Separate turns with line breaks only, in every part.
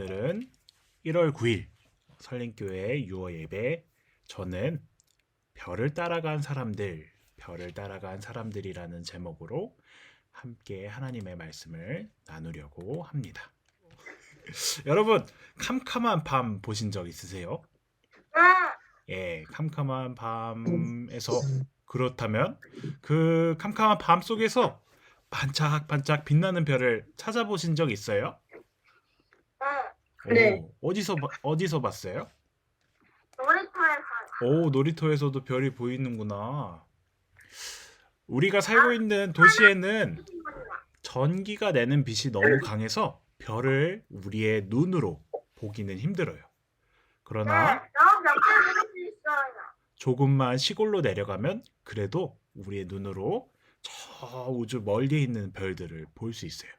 오늘은 1월 9일 설린교회 유어 예배. 저는 별을 따라간 사람들, 별을 따라간 사람들이라는 제목으로 함께 하나님의 말씀을 나누려고 합니다. 여러분, 캄캄한 밤 보신 적 있으세요? 예, 캄캄한 밤에서 그렇다면 그 캄캄한 밤 속에서 반짝반짝 빛나는 별을 찾아보신 적 있어요?
네.
어디서 봤어요?
놀이터에서.
오, 놀이터에서도 별이 보이는구나. 우리가 살고 있는 도시에는 전기가 내는 빛이 너무 강해서 별을 우리의 눈으로 보기는 힘들어요. 그러나
너무 몇개 볼수 있어요.
조금만 시골로 내려가면 그래도 우리의 눈으로 저 우주 멀리 있는 별들을 볼 수 있어요.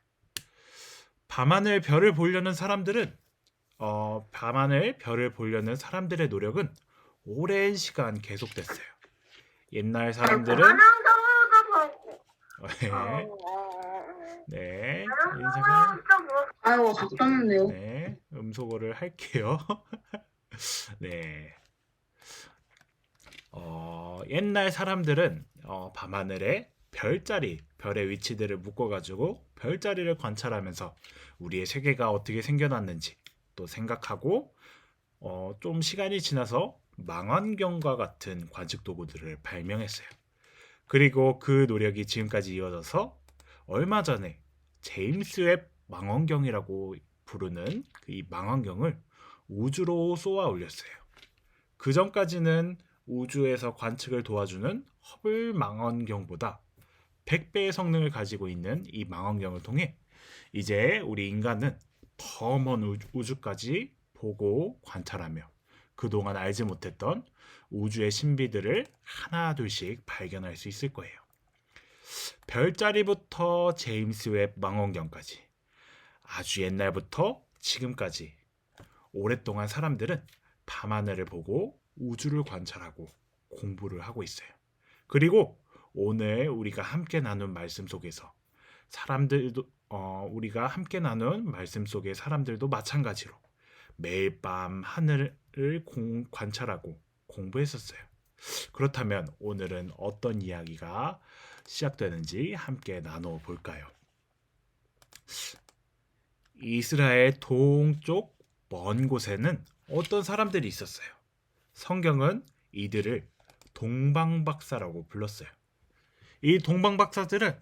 밤하늘 별을 보려는 사람들은 밤하늘 별을 보려는 사람들의 노력은 오랜 시간 계속됐어요. 옛날 사람들은
안녕도 보고.
네,
아유, 걱정인데요.
네, 음소거를 할게요. 네, 옛날 사람들은 밤하늘에 별자리, 별의 위치들을 묶어가지고 별자리를 관찰하면서 우리의 세계가 어떻게 생겨났는지 또 생각하고 좀 시간이 지나서 망원경과 같은 관측 도구들을 발명했어요. 그리고 그 노력이 지금까지 이어져서 얼마 전에 제임스 웹 망원경이라고 부르는 이 망원경을 우주로 쏘아 올렸어요. 그 전까지는 우주에서 관측을 도와주는 허블 망원경보다 100배의 성능을 가지고 있는 이 망원경을 통해 이제 우리 인간은 더 먼 우주까지 보고 관찰하며 그동안 알지 못했던 우주의 신비들을 하나 둘씩 발견할 수 있을 거예요. 별자리부터 제임스 웹 망원경까지 아주 옛날부터 지금까지 오랫동안 사람들은 밤하늘을 보고 우주를 관찰하고 공부를 하고 있어요. 그리고 오늘 우리가 함께 나눈 말씀 속에서 우리가 함께 나눈 말씀 속의 사람들도 마찬가지로 매일 밤 하늘을 관찰하고 공부했었어요. 그렇다면 오늘은 어떤 이야기가 시작되는지 함께 나눠 볼까요? 이스라엘 동쪽 먼 곳에는 어떤 사람들이 있었어요. 성경은 이들을 동방박사라고 불렀어요. 이 동방박사들은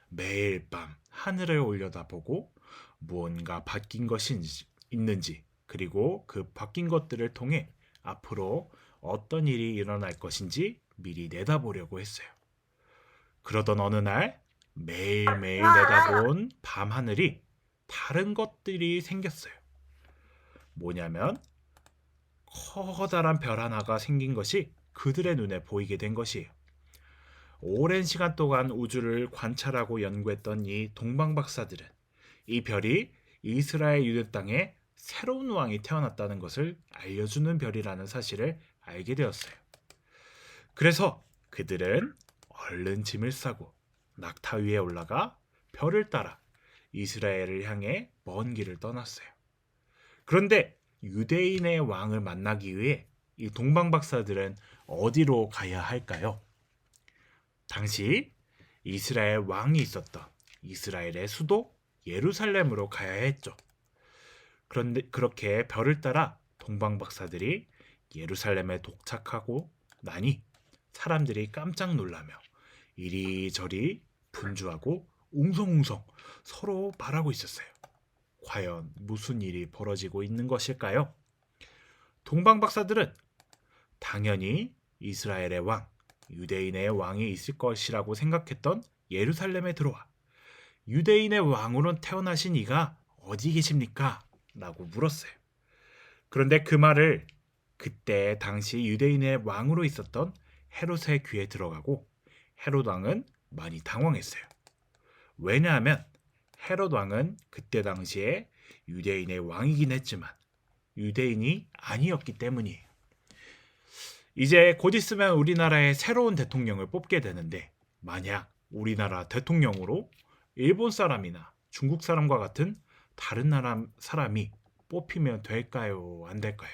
매일 밤 하늘을 올려다보고 무언가 바뀐 것이 있는지 그리고 그 바뀐 것들을 통해 앞으로 어떤 일이 일어날 것인지 미리 내다보려고 했어요. 그러던 어느 날 매일매일 내다본 밤하늘이 다른 것들이 생겼어요. 뭐냐면 커다란 별 하나가 생긴 것이 그들의 눈에 보이게 된 것이에요. 오랜 시간 동안 우주를 관찰하고 연구했던 이 동방박사들은 이 별이 이스라엘 유대 땅에 새로운 왕이 태어났다는 것을 알려주는 별이라는 사실을 알게 되었어요. 그래서 그들은 얼른 짐을 싸고 낙타 위에 올라가 별을 따라 이스라엘을 향해 먼 길을 떠났어요. 그런데 유대인의 왕을 만나기 위해 이 동방박사들은 어디로 가야 할까요? 당시 이스라엘 왕이 있었던 이스라엘의 수도 예루살렘으로 가야 했죠. 그런데 그렇게 별을 따라 동방박사들이 예루살렘에 도착하고 나니 사람들이 깜짝 놀라며 이리저리 분주하고 웅성웅성 서로 말하고 있었어요. 과연 무슨 일이 벌어지고 있는 것일까요? 동방박사들은 당연히 이스라엘의 왕, 유대인의 왕이 있을 것이라고 생각했던 예루살렘에 들어와 유대인의 왕으로 태어나신 이가 어디 계십니까? 라고 물었어요. 그런데 그 말을 그때 당시 유대인의 왕으로 있었던 헤롯의 귀에 들어가고 헤롯 왕은 많이 당황했어요. 왜냐하면 헤롯 왕은 그때 당시에 유대인의 왕이긴 했지만 유대인이 아니었기 때문이에요. 이제 곧 있으면 우리나라의 새로운 대통령을 뽑게 되는데 만약 우리나라 대통령으로 일본 사람이나 중국 사람과 같은 다른 나라 사람이 뽑히면 될까요? 안 될까요?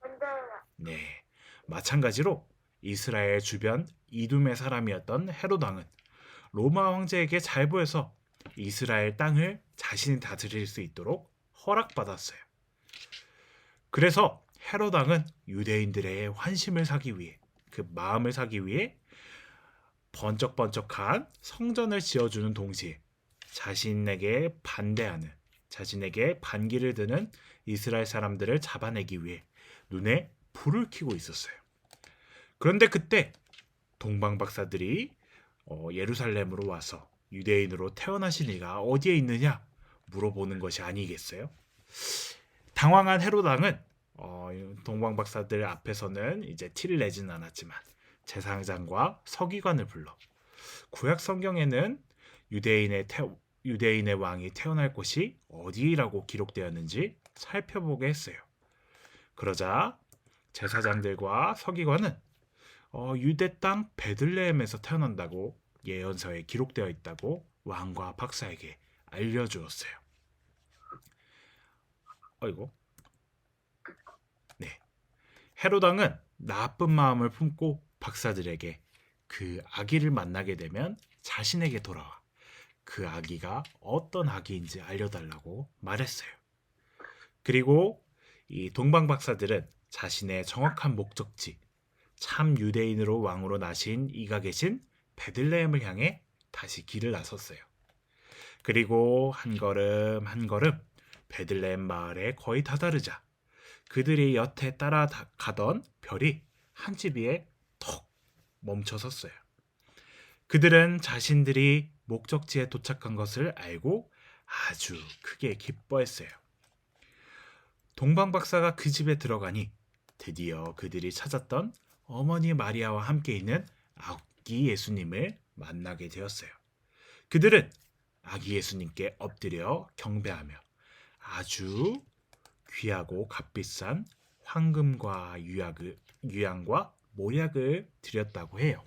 안 돼요.
네. 마찬가지로 이스라엘 주변 이둠의 사람이었던 헤롯 왕은 로마 황제에게 잘 보여서 이스라엘 땅을 자신이 다스릴 수 있도록 허락받았어요. 그래서 헤롯 왕은 유대인들의 환심을 사기 위해, 그 마음을 사기 위해 번쩍번쩍한 성전을 지어주는 동시에 자신에게 반대하는, 자신에게 반기를 드는 이스라엘 사람들을 잡아내기 위해 눈에 불을 켜고 있었어요. 그런데 그때 동방 박사들이 예루살렘으로 와서 유대인으로 태어나신 이가 어디에 있느냐 물어보는 것이 아니겠어요? 당황한 헤롯 왕은 동방 박사들 앞에서는 이제 티를 내지는 않았지만 제사장과 서기관을 불러 구약 성경에는 유대인의 왕이 태어날 곳이 어디라고 기록되었는지 살펴보게 했어요. 그러자 제사장들과 서기관은 유대 땅 베들레헴에서 태어난다고 예언서에 기록되어 있다고 왕과 박사에게 알려주었어요. 어이고. 네. 헤롯 왕은 나쁜 마음을 품고 박사들에게 그 아기를 만나게 되면 자신에게 돌아와 그 아기가 어떤 아기인지 알려달라고 말했어요. 그리고 이 동방 박사들은 자신의 정확한 목적지, 참 유대인으로 왕으로 나신 이가 계신 베들레헴을 향해 다시 길을 나섰어요. 그리고 한 걸음 한 걸음 베들레헴 마을에 거의 다다르자 그들이 여태 따라가던 별이 한 집 위에 턱 멈춰섰어요. 그들은 자신들이 목적지에 도착한 것을 알고 아주 크게 기뻐했어요. 동방 박사가 그 집에 들어가니 드디어 그들이 찾았던 어머니 마리아와 함께 있는 아기 예수님을 만나게 되었어요. 그들은 아기 예수님께 엎드려 경배하며 아주 귀하고 값비싼 황금과 유향과 모약을 드렸다고 해요.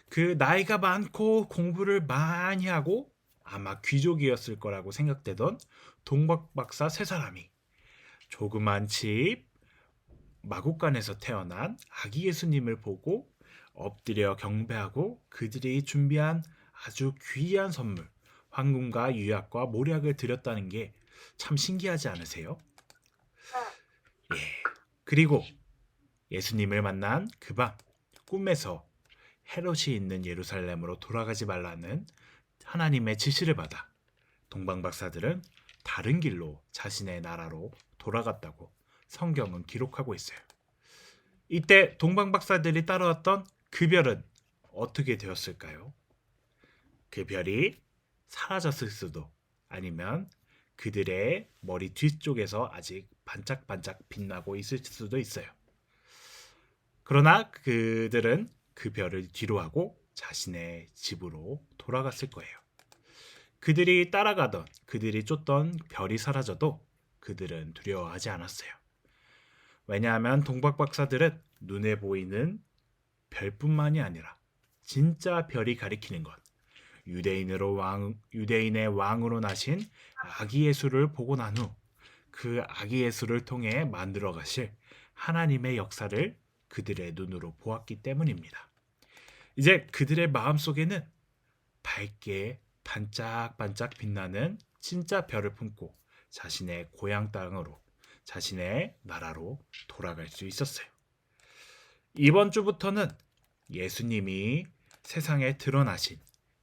그 나이가 많고 공부를 많이 하고 아마 귀족이었을 거라고 생각되던 동박 박사 세 사람이 조그만 집 마국간에서 태어난 아기 예수님을 보고 엎드려 경배하고 그들이 준비한 아주 귀한 선물, 황금과 유약과 모략을 드렸다는 게 참 신기하지 않으세요? 예. 그리고 예수님을 만난 그 밤 꿈에서 헤롯이 있는 예루살렘으로 돌아가지 말라는 하나님의 지시를 받아 동방 박사들은 다른 길로 자신의 나라로 돌아갔다고 성경은 기록하고 있어요. 이때 동방 박사들이 따라왔던 그 별은 어떻게 되었을까요? 그 별이 사라졌을 수도 아니면 그들의 머리 뒤쪽에서 아직 반짝반짝 빛나고 있을 수도 있어요. 그러나 그들은 그 별을 뒤로하고 자신의 집으로 돌아갔을 거예요. 그들이 따라가던, 그들이 쫓던 별이 사라져도 그들은 두려워하지 않았어요. 왜냐하면 동박 박사들은 눈에 보이는 별뿐만이 아니라 진짜 별이 가리키는 것, 유대인의 왕으로 나신 아기 예수를 보고 난 후 그 아기 예수를 통해 만들어 가실 하나님의 역사를 그들의 눈으로 보았기 때문입니다. 이제 그들의 마음속에는 밝게 반짝반짝 빛나는 진짜 별을 품고 자신의 고향 땅으로, 자신의 나라로 돌아갈 수 있었어요. 이번 주부터는 예수님이 세상에 드러나신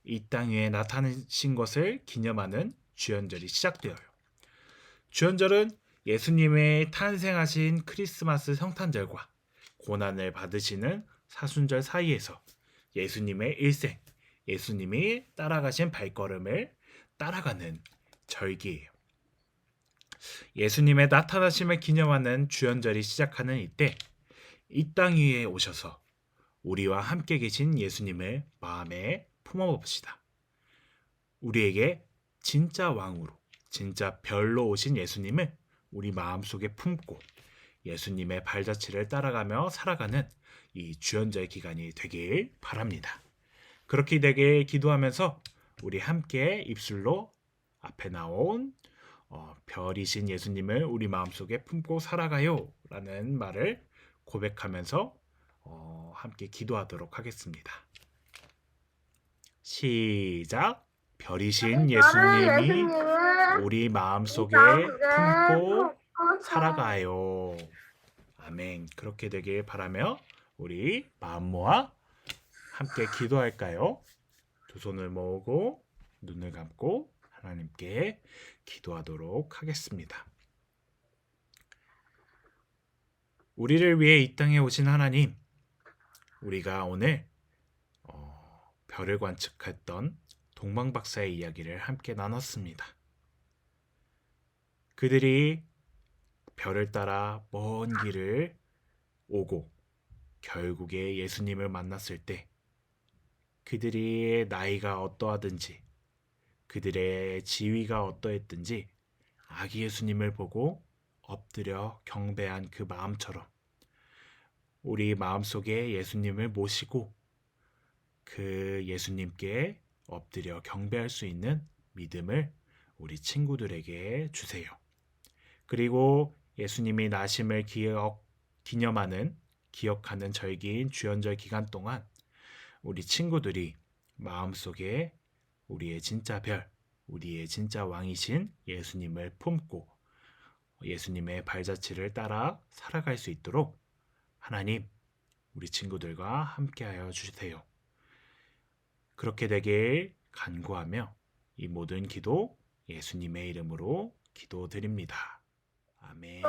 이 땅 위에 나타나신 것을 기념하는 주연절이 시작되어요. 주연절은 예수님의 탄생하신 크리스마스 성탄절과 고난을 받으시는 사순절 사이에서 예수님의 일생, 예수님이 따라가신 발걸음을 따라가는 절기예요. 예수님의 나타나심을 기념하는 주연절이 시작하는 이때 이 땅 위에 오셔서 우리와 함께 계신 예수님을 마음에 품어봅시다. 우리에게 진짜 왕으로, 진짜 별로 오신 예수님을 우리 마음속에 품고 예수님의 발자취를 따라가며 살아가는 이 주연절 기간이 되길 바랍니다. 그렇게 되길 기도하면서 우리 함께 입술로 앞에 나온 별이신 예수님을 우리 마음속에 품고 살아가요 라는 말을 고백하면서 함께 기도하도록 하겠습니다. 시작. 별이신
나를
예수님이
예수님을
우리 마음속에 품고 살아가요. 아멘. 그렇게 되길 바라며 우리 마음 모아 함께 기도할까요? 두 손을 모으고 눈을 감고 하나님께 기도하도록 하겠습니다. 우리를 위해 이 땅에 오신 하나님, 우리가 오늘 별을 관측했던 동방박사의 이야기를 함께 나눴습니다. 그들이 별을 따라 먼 길을 오고 결국에 예수님을 만났을 때 그들의 나이가 어떠하든지 그들의 지위가 어떠했든지 아기 예수님을 보고 엎드려 경배한 그 마음처럼 우리 마음속에 예수님을 모시고 그 예수님께 엎드려 경배할 수 있는 믿음을 우리 친구들에게 주세요. 그리고 예수님이 나심을 기억하는 절기인 주연절 기간 동안 우리 친구들이 마음속에 우리의 진짜 별, 우리의 진짜 왕이신 예수님을 품고 예수님의 발자취를 따라 살아갈 수 있도록 하나님, 우리 친구들과 함께하여 주세요. 그렇게 되길 간구하며 이 모든 기도 예수님의 이름으로 기도드립니다. 아멘.